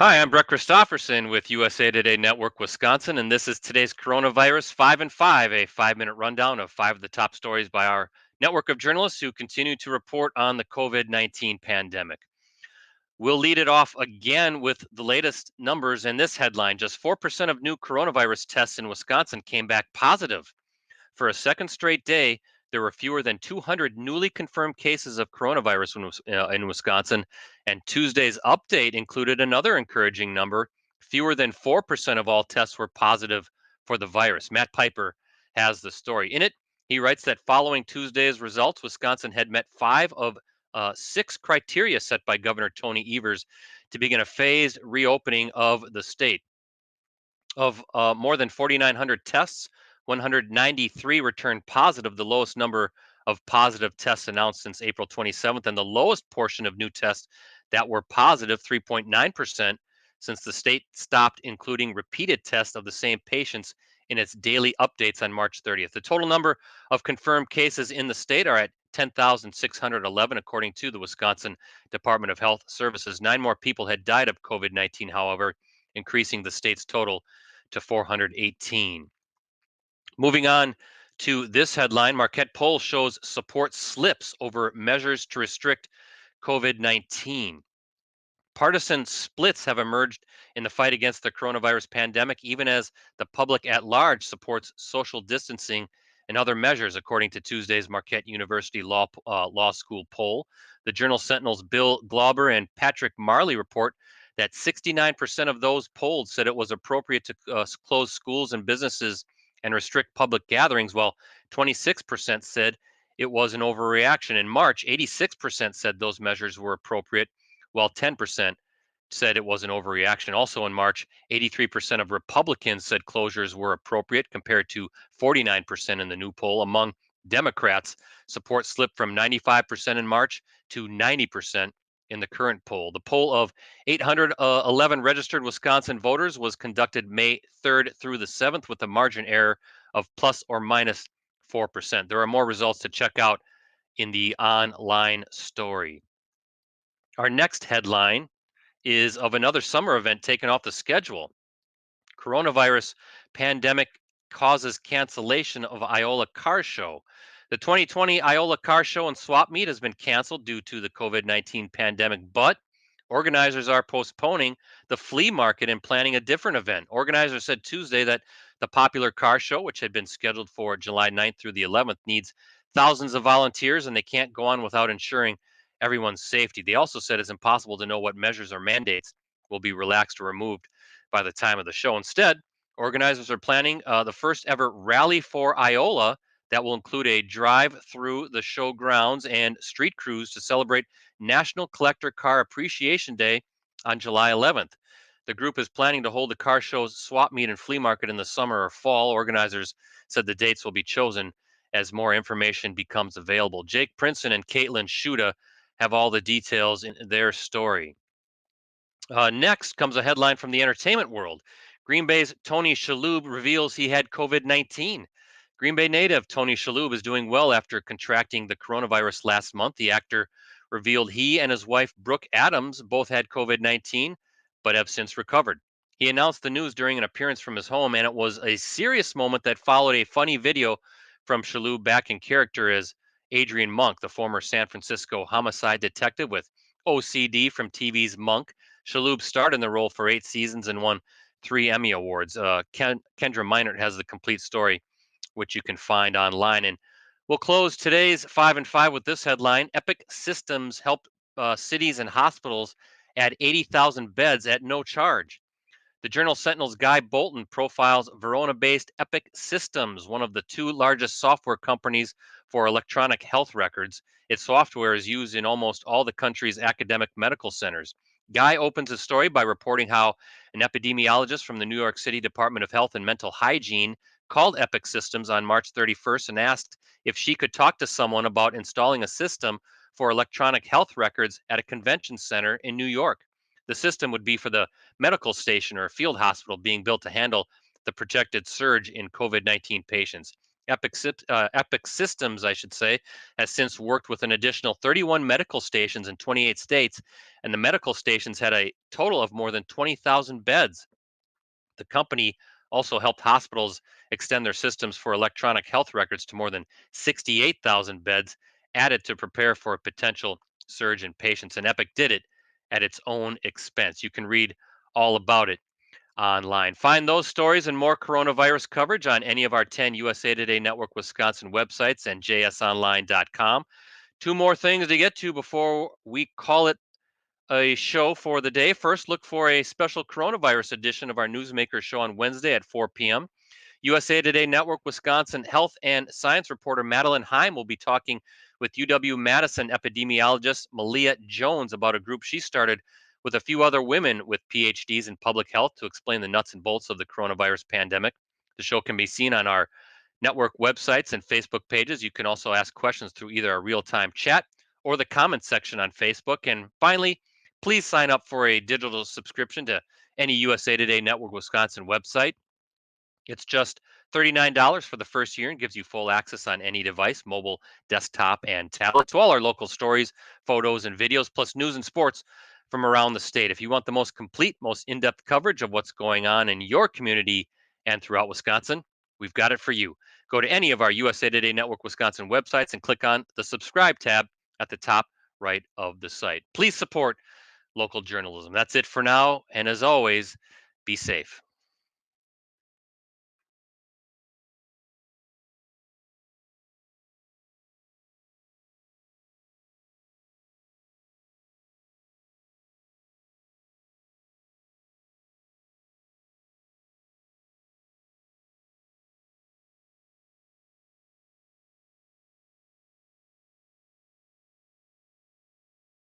Hi, I'm Brett Christopherson with USA Today Network Wisconsin, and this is today's Coronavirus 5 and 5, a 5-minute rundown of five of the top stories by our network of journalists who continue to report on the COVID 19 pandemic. We'll lead it off again with the latest numbers in this headline. Just 4% of new coronavirus tests in Wisconsin came back positive. For a second straight day, there were fewer than 200 newly confirmed cases of coronavirus in Wisconsin, and Tuesday's update included another encouraging number. Fewer than 4% of all tests were positive for the virus. Matt Piper has the story. In it, he writes that following Tuesday's results, Wisconsin had met five of six criteria set by Governor Tony Evers to begin a phased reopening of the state. Of more than 4,900 tests, 193 returned positive, the lowest number of positive tests announced since April 27th, and the lowest portion of new tests that were positive, 3.9%, since the state stopped including repeated tests of the same patients in its daily updates on March 30th. The total number of confirmed cases in the state are at 10,611, according to the Wisconsin Department of Health Services. Nine more people had died of COVID 19, however, increasing the state's total to 418. Moving on to this headline, Marquette Poll shows support slips over measures to restrict COVID 19. Partisan splits have emerged in the fight against the coronavirus pandemic, even as the public at large supports social distancing and other measures, according to Tuesday's Marquette University Law School poll. The Journal Sentinel's Bill Glauber and Patrick Marley report that 69% of those polled said it was appropriate to close schools and businesses and restrict public gatherings, while 26% said it was an overreaction. In March, 86% said those measures were appropriate, while 10% said it was an overreaction. Also in March, 83% of Republicans said closures were appropriate compared to 49% in the new poll. Among Democrats, support slipped from 95% in March to 90% in the current poll. The poll of 811 registered Wisconsin voters was conducted May 3rd through the 7th with a margin error of plus or minus 4%. There are more results to check out in the online story. Our next headline is of another summer event taken off the schedule. Coronavirus pandemic causes cancellation of Iola Car Show. The 2020 Iola Car Show and Swap Meet has been canceled due to the COVID 19 pandemic, but organizers are postponing the flea market and planning a different event. Organizers said Tuesday that the popular car show, which had been scheduled for July 9th through the 11th, needs thousands of volunteers and they can't go on without ensuring everyone's safety. They also said it's impossible to know what measures or mandates will be relaxed or removed by the time of the show. Instead, organizers are planning the first ever Rally for Iola that will include a drive through the show grounds and street crews to celebrate National Collector Car Appreciation Day on July 11th. The group is planning to hold the car show's swap meet and flea market in the summer or fall. Organizers said the dates will be chosen as more information becomes available. Jake Princeton and Caitlin Shuda have all the details in their story. Next comes a headline from the entertainment world. Green Bay's Tony Shalhoub reveals he had COVID 19. Green Bay native Tony Shalhoub is doing well after contracting the coronavirus last month. The actor revealed he and his wife, Brooke Adams, both had COVID 19, but have since recovered. He announced the news during an appearance from his home, and it was a serious moment that followed a funny video from Shalhoub back in character as Adrian Monk, the former San Francisco homicide detective with OCD from TV's Monk. Shalhoub starred in the role for 8 seasons and won 3 Emmy Awards. Kendra Minert has the complete story, which you can find online. And we'll close today's 5 and 5 with this headline. Epic Systems helped cities and hospitals add 80,000 beds at no charge. The Journal Sentinel's Guy Bolton profiles Verona based Epic Systems, one of the two largest software companies for electronic health records. Its software is used in almost all the country's academic medical centers. Guy opens his story by reporting how an epidemiologist from the New York City Department of Health and Mental Hygiene called Epic Systems on March 31st and asked if she could talk to someone about installing a system for electronic health records at a convention center in New York. The system would be for the medical station or field hospital being built to handle the projected surge in COVID 19 patients. Epic Systems, I should say, has since worked with an additional 31 medical stations in 28 states, and the medical stations had a total of more than 20,000 beds. The company also helped hospitals extend their systems for electronic health records to more than 68,000 beds added to prepare for a potential surge in patients. And Epic did it at its own expense. You can read all about it online. Find those stories and more coronavirus coverage on any of our 10 USA Today Network Wisconsin websites and jsonline.com. Two more things to get to before we call it a show for the day. First, look for a special coronavirus edition of our Newsmaker show on Wednesday at 4 p.m. USA Today Network Wisconsin health and science reporter Madeline Heim will be talking with UW Madison epidemiologist Malia Jones about a group she started with a few other women with PhDs in public health to explain the nuts and bolts of the coronavirus pandemic. The show can be seen on our network websites and Facebook pages. You can also ask questions through either our real time chat or the comments section on Facebook. And finally, please sign up for a digital subscription to any USA Today Network Wisconsin website. It's just $39 for the first year and gives you full access on any device, mobile, desktop, and tablet to all our local stories, photos, and videos, plus news and sports from around the state. If you want the most complete, most in depth coverage of what's going on in your community and throughout Wisconsin, we've got it for you. Go to any of our USA Today Network Wisconsin websites and click on the subscribe tab at the top right of the site. Please support local journalism. That's it for now. And as always, be safe.